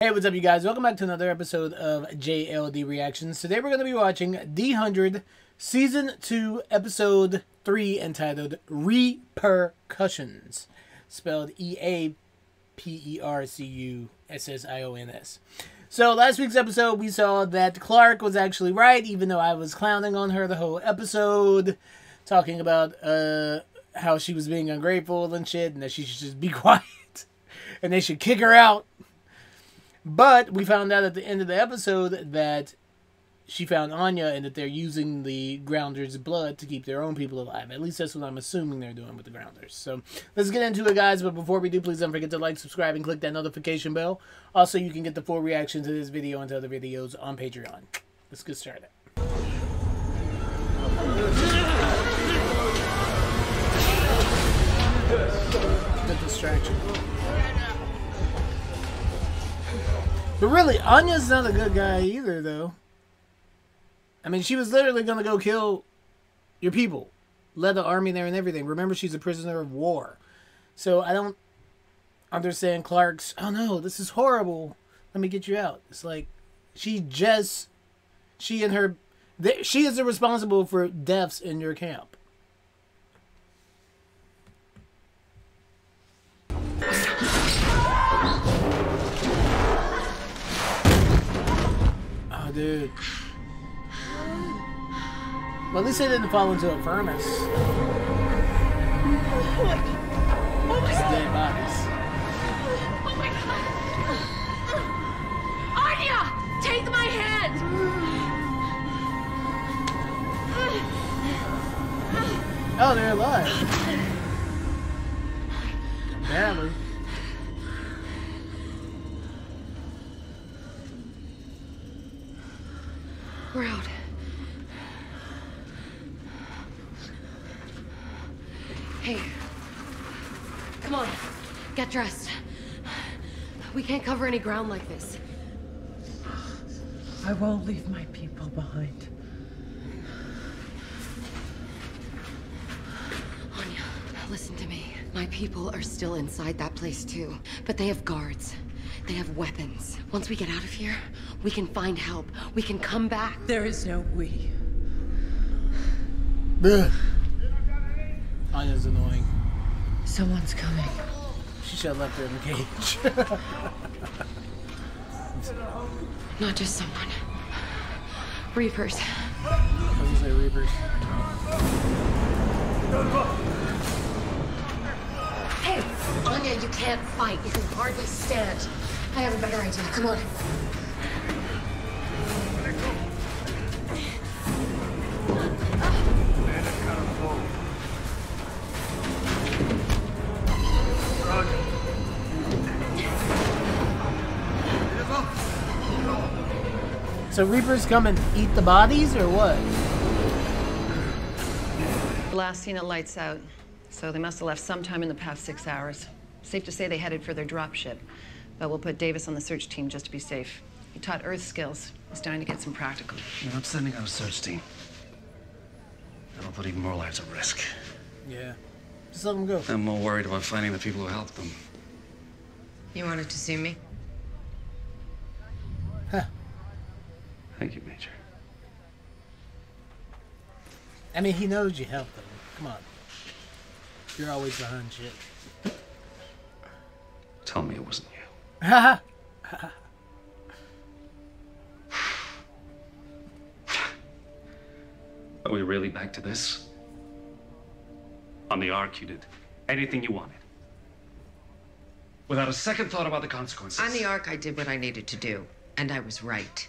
Hey, what's up, you guys? Welcome back to another episode of JLD Reactions. Today we're going to be watching The 100, Season 2, Episode 3, entitled Reapercussions. Spelled E-A-P-E-R-C-U-S-S-I-O-N-S. So, last week's episode, we saw that Clark was actually right, even though I was clowning on her the whole episode, talking about how she was being ungrateful and shit, and that she should just be quiet, and they should kick her out. But we found out at the end of the episode that she found Anya and that they're using the Grounders' blood to keep their own people alive. At least that's what I'm assuming they're doing with the Grounders. So let's get into it, guys. But before we do, please don't forget to like, subscribe, and click that notification bell. Also, you can get the full reaction to this video and to other videos on Patreon. Let's get started. Good distraction. But really, Anya's not a good guy either, though. I mean, she was literally going to go kill your people. Led the army there and everything. Remember, she's a prisoner of war. So I don't understand Clark's, oh no, this is horrible. Let me get you out. It's like, she is responsible for deaths in your camp. Dude. Well, at least they didn't fall into a furnace. It's dead bodies. Oh my God! Anya! Take my hand! Oh, they're alive. Barely. We're out. Hey. Come on. Get dressed. We can't cover any ground like this. I won't leave my people behind. Anya, listen to me. My people are still inside that place too, but they have guards. They have weapons. Once we get out of here, we can find help. We can come back. There is no we. Ugh. Anya's annoying. Someone's coming. She should have left her in the cage. Not just someone. Reapers. I was gonna say Reapers. Hey, Anya, you can't fight. You can hardly stand. I have a better idea. Come on. So Reapers come and eat the bodies, or what? Last seen at lights out, so they must have left sometime in the past 6 hours. Safe to say they headed for their dropship, but we'll put Davis on the search team just to be safe. He taught Earth skills. He's dying to get some practical. You're not sending out a search team. That'll put even more lives at risk. Yeah. Just let them go. I'm more worried about finding the people who helped them. You wanted to see me? Huh. Thank you, Major. I mean, he knows you helped them. Come on. You're always behind shit. Tell me it wasn't you. Haha. Are we really back to this? On the Ark, you did anything you wanted. Without a second thought about the consequences. On the Ark, I did what I needed to do, and I was right.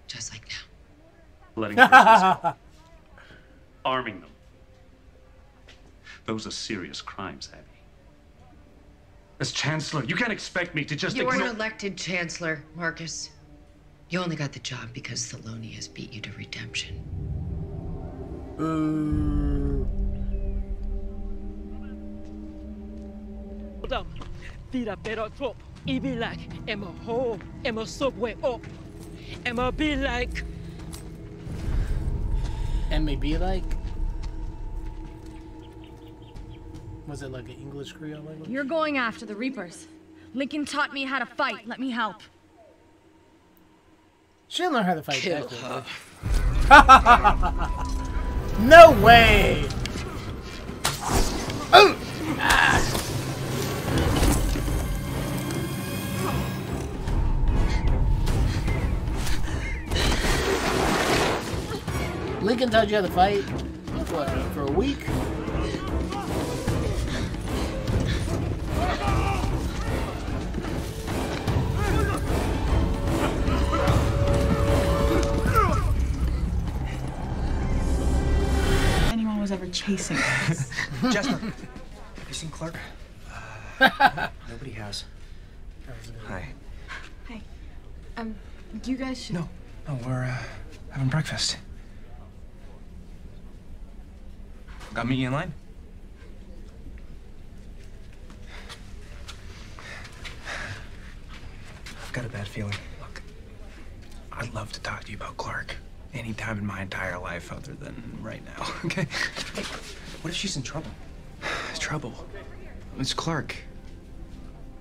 Just like now. Letting prisoners go. Arming them. Those are serious crimes, Abby. As Chancellor, you can't expect me to just You ignore... weren't elected Chancellor, Marcus. You only got the job because Thelonious beat you to redemption. Tira pero trop. It be like I'm a home, I'm a subway up. I'ma be like. And maybe like. Was it like an English Creole language? You're going after the Reapers. Lincoln taught me how to fight. Let me help. She'll learn how to fight Kill that her. quickly. No way! Oh! Ah. Lincoln taught you how to fight for a week? Anyone was ever chasing us. Jasper, have you seen Clark? Nobody has. Hi. Hey, you guys should. No, we're having breakfast. Got me in line? I've got a bad feeling. Look, I'd love to talk to you about Clark any time in my entire life other than right now, okay? Hey, what if she's in trouble? Trouble? It's Clark.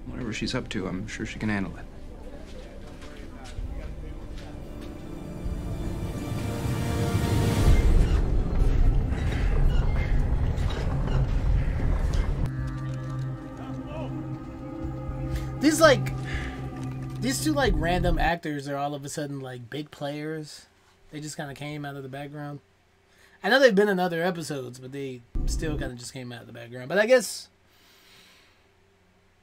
Whatever she's up to, I'm sure she can handle it. These two like random actors are all of a sudden like big players. They just kind of came out of the background. I know they've been in other episodes, but they still kind of just came out of the background. But I guess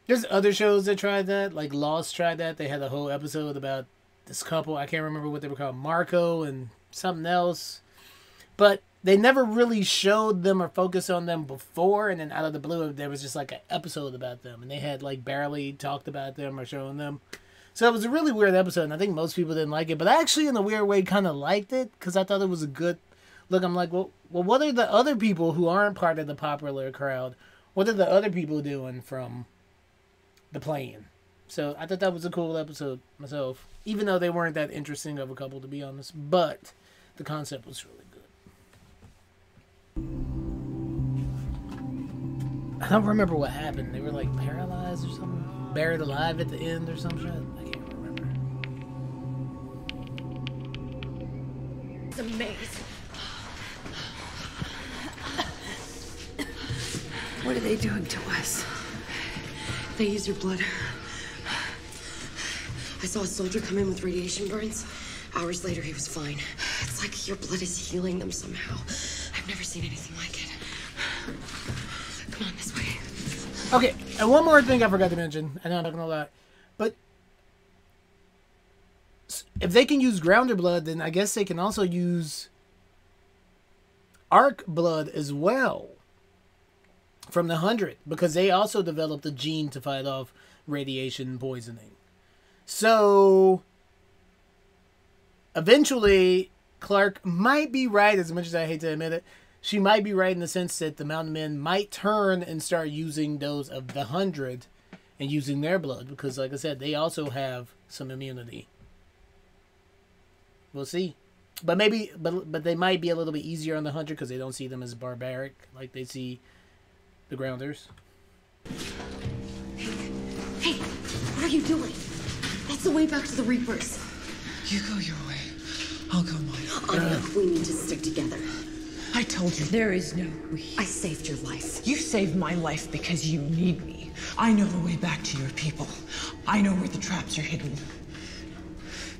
there's other shows that tried that. Like Lost tried that. They had a whole episode about this couple. I can't remember what they were called. Marco and something else. But they never really showed them or focused on them before. And then out of the blue, there was just like an episode about them. And they had like barely talked about them or shown them. So it was a really weird episode. And I think most people didn't like it. But I actually, in a weird way, kind of liked it. Because I thought it was a good look. I'm like, well, what are the other people who aren't part of the popular crowd? What are the other people doing from the plane? So I thought that was a cool episode myself. Even though they weren't that interesting of a couple, to be honest. But the concept was really good. I don't remember what happened. They were like paralyzed or something. Buried alive at the end or some shit. I can't remember. It's amazing. What are they doing to us? They used your blood. I saw a soldier come in with radiation burns. Hours later, he was fine. It's like your blood is healing them somehow. I've never seen anything like it. Come on, this way. Okay, and one more thing I forgot to mention. I know I'm not gonna lie, but if they can use grounder blood, then I guess they can also use arc blood as well from the 100, because they also developed a gene to fight off radiation poisoning. So eventually, Clark might be right, as much as I hate to admit it. She might be right in the sense that the Mountain Men might turn and start using those of the 100 and using their blood. Because, like I said, they also have some immunity. We'll see. But maybe, but they might be a little bit easier on the 100 because they don't see them as barbaric like they see the Grounders. Hey, what are you doing? That's the way back to the Reapers. You go your way. I'll go mine. Anya, we need to stick together. I told you there is no we. I saved your life. You saved my life because you need me. I know the way back to your people. I know where the traps are hidden.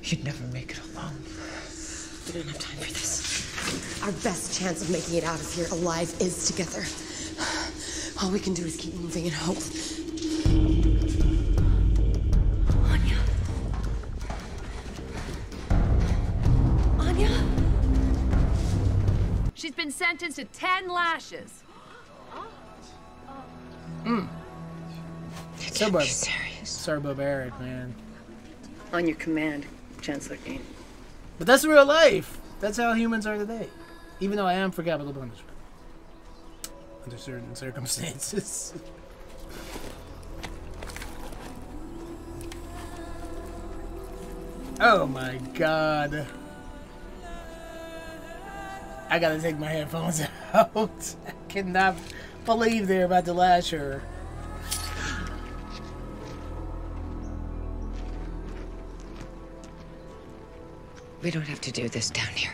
You'd never make it alone. We don't have time for this. Our best chance of making it out of here alive is together. All we can do is keep moving and hope. Anya. Anya? She's been sentenced to 10 lashes. So barbaric, man. On your command, Chancellor Kane. But that's real life. That's how humans are today. Even though I am for capital punishment. Under certain circumstances. Oh my god. I gotta take my headphones out. I cannot believe they're about to lash her. We don't have to do this down here.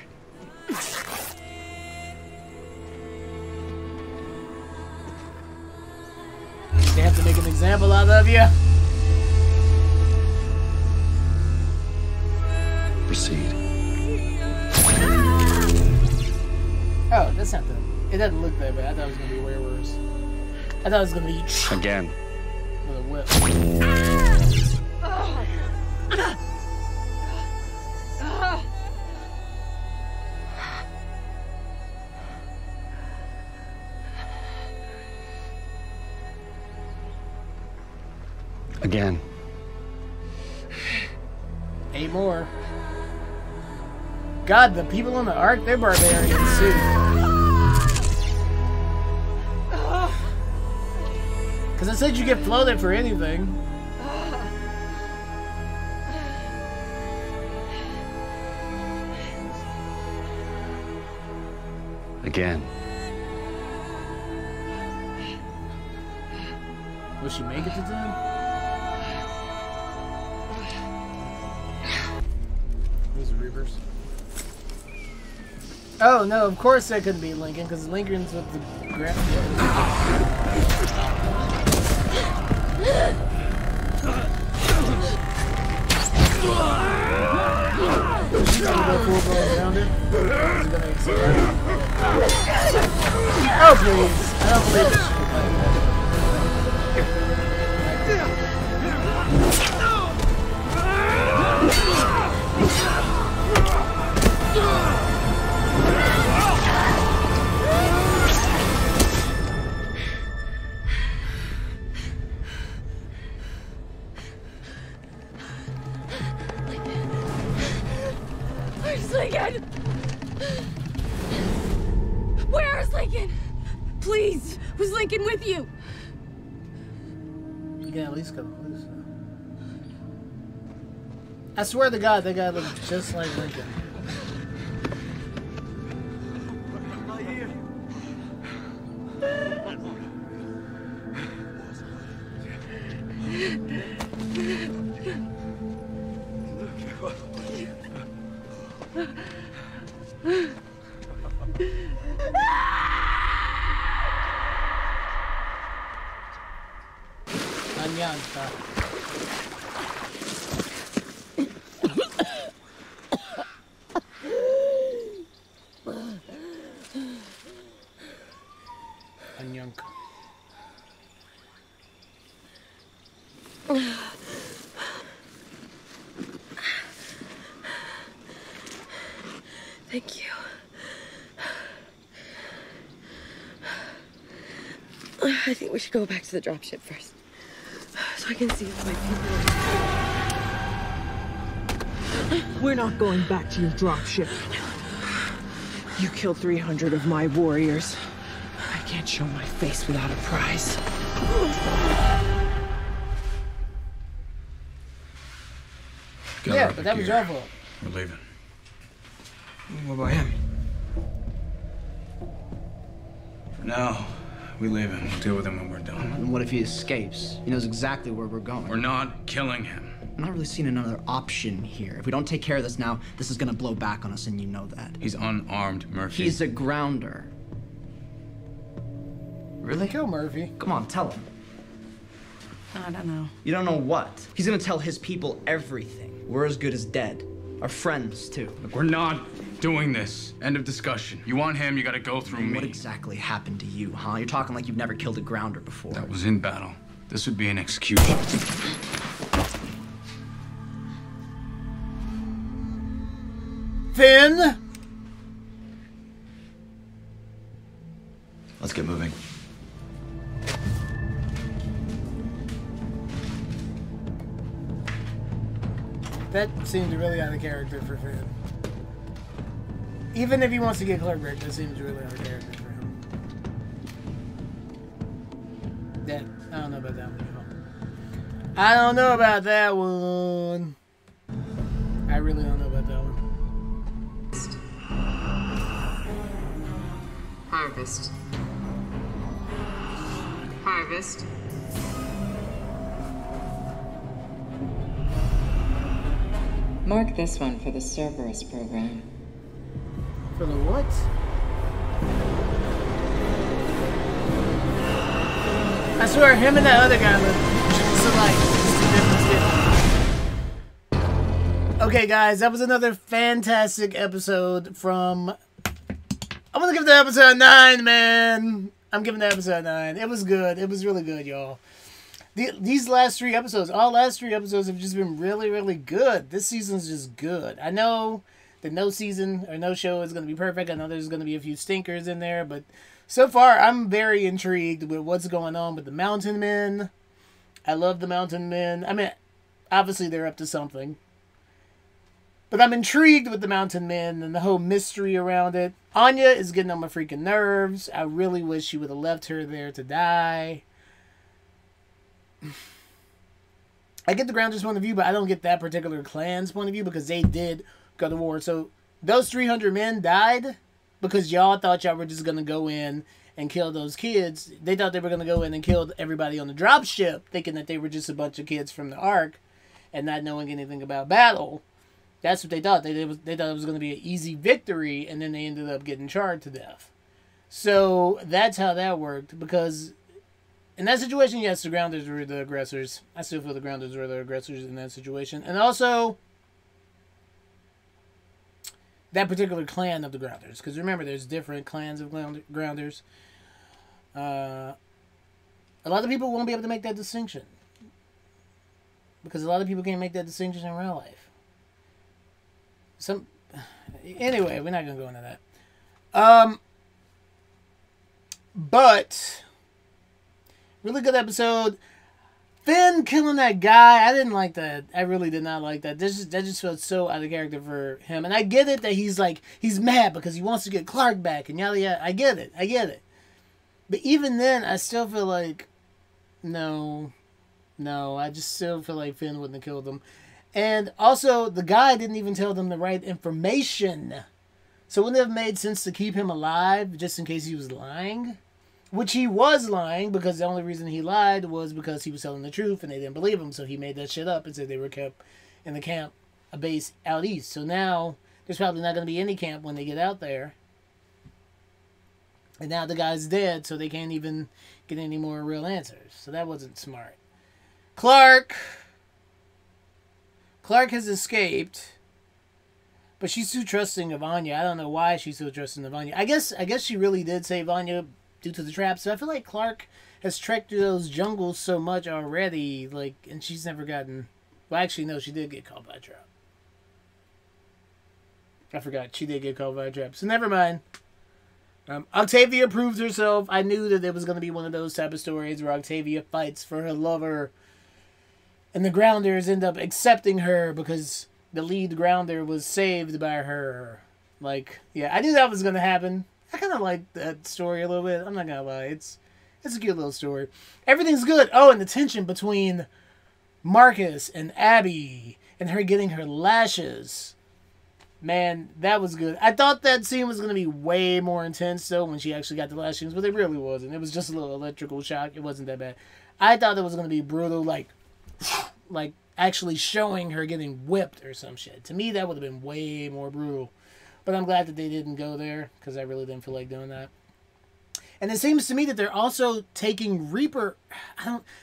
They have to make an example out of you. Proceed. Oh, that's not the... It doesn't look that bad. I thought it was going to be way worse. I thought it was going to be... Again. With a whip. Again. 8 more. God, the people on the Ark, they're barbarians too. Because it said you get floated for anything. Again. Will she make it to 10? These are Reapers. Oh no, of course that couldn't be Lincoln, because Lincoln's with the ground. She's gonna go full blown rounder. She's gonna accelerate. Oh please! I don't believe it. Where's Lincoln? Where is Lincoln? Please, was Lincoln with you? You can at least go loose. I swear to God, that guy looks just like Lincoln. Anyanka. Anyanka. Thank you. I think we should go back to the dropship first. So I can see if my people... We're not going back to your dropship. You killed 300 of my warriors. I can't show my face without a prize. Yeah, but that was your fault. We're leaving. What about him? For now, we leave him. We'll deal with him when we're done. And what if he escapes? He knows exactly where we're going. We're not killing him. I'm not really seeing another option here. If we don't take care of this now, this is gonna blow back on us, and you know that. He's unarmed, Murphy. He's a grounder. Really? Kill Murphy. Come on, tell him. I don't know. You don't know what? He's gonna tell his people everything. We're as good as dead. Our friends, too. Look, we're not doing this. End of discussion. You want him, you gotta go through me. What exactly happened to you, huh? You're talking like you've never killed a grounder before. That was in battle. This would be an execution. Finn! Let's get moving. That seems really out of character for Finn. Even if he wants to get Clark, that seems really out of character for him. Yeah, I don't know about that one. I don't know about that one. I really don't know about that one. Harvest. Harvest. Mark this one for the Cerberus program. For the what? I swear, him and that other guy look just alike. Okay, guys, that was another fantastic episode from... I'm gonna give the episode 9, man. I'm giving the episode 9. It was good. It was really good, y'all. These last 3 episodes, all last 3 episodes have just been really, really good. This season's just good. I know that no season or no show is going to be perfect. I know there's going to be a few stinkers in there, but so far I'm very intrigued with what's going on with the Mountain Men. I love the Mountain Men. I mean, obviously they're up to something. But I'm intrigued with the Mountain Men and the whole mystery around it. Anya is getting on my freaking nerves. I really wish she would have left her there to die. I get the Grounders' point of view, but I don't get that particular clan's point of view because they did go to war. So those 300 men died because y'all thought y'all were just going to go in and kill those kids. They thought they were going to go in and kill everybody on the dropship, thinking that they were just a bunch of kids from the Ark and not knowing anything about battle. That's what they thought. They thought it was going to be an easy victory, and then they ended up getting charred to death. So that's how that worked, because in that situation, yes, the Grounders were the aggressors. I still feel the Grounders were the aggressors in that situation. And also, that particular clan of the Grounders. Because remember, there's different clans of Grounders. A lot of people won't be able to make that distinction. Because a lot of people can't make that distinction in real life. Anyway, we're not going to go into that. But really good episode. Finn killing that guy, I didn't like that. I really did not like that. That just felt so out of character for him. And I get it that he's mad because he wants to get Clark back and yada yada. I get it. But even then, I still feel like no, I just still feel like Finn wouldn't have killed him. And also, the guy didn't even tell them the right information. So wouldn't it have made sense to keep him alive just in case he was lying? Which he was lying, because the only reason he lied was because he was telling the truth and they didn't believe him. So he made that shit up and said they were kept in the camp, a base out east. So now there's probably not going to be any camp when they get out there. And now the guy's dead, so they can't even get any more real answers. So that wasn't smart. Clark has escaped, but she's too trusting of Anya. I don't know why she's so trusting of Anya. I guess she really did save Anya due to the traps. So I feel like Clark has trekked through those jungles so much already, and she's never gotten... Well, actually, no, she did get caught by a trap. I forgot. She did get caught by a trap. So never mind. Octavia proved herself. I knew that it was going to be one of those type of stories where Octavia fights for her lover, and the Grounders end up accepting her because the lead Grounder was saved by her. Yeah, I knew that was going to happen. I kind of like that story a little bit. I'm not going to lie. It's a cute little story. Everything's good. Oh, and the tension between Marcus and Abby and her getting her lashes. Man, that was good. I thought that scene was going to be way more intense, though, when she actually got the lashings, but it really wasn't. It was just a little electrical shock. It wasn't that bad. I thought it was going to be brutal, like actually showing her getting whipped or some shit. To me, that would have been way more brutal. But I'm glad that they didn't go there, because I really didn't feel like doing that. And it seems to me that they're also taking Reaper...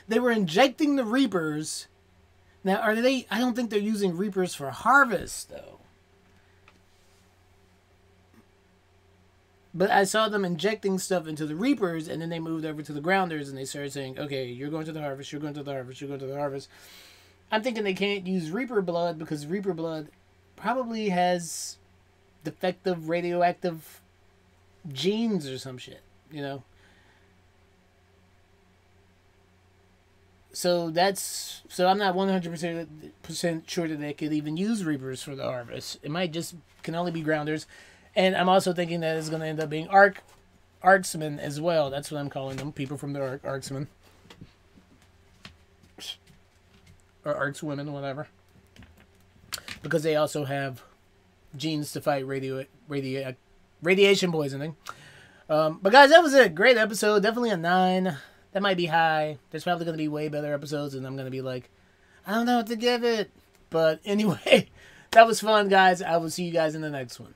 They were injecting the Reapers. Now, are they... I don't think they're using Reapers for harvest, though. But I saw them injecting stuff into the Reapers, and then they moved over to the Grounders, and they started saying, okay, you're going to the harvest, you're going to the harvest, you're going to the harvest. I'm thinking they can't use Reaper blood, because Reaper blood probably has defective radioactive genes or some shit, you know? So I'm not 100% sure that they could even use Reapers for the harvest. It might just, can only be Grounders. And I'm also thinking that it's going to end up being Arksmen as well. That's what I'm calling them. People from the Ark, Arksmen. Or Arkswomen, whatever. Because they also have genes to fight radiation poisoning. But guys, that was it. Great episode. Definitely a 9. That might be high. There's probably going to be way better episodes, and I'm going to be like, I don't know what to give it. But anyway, That was fun, guys. I will see you guys in the next one.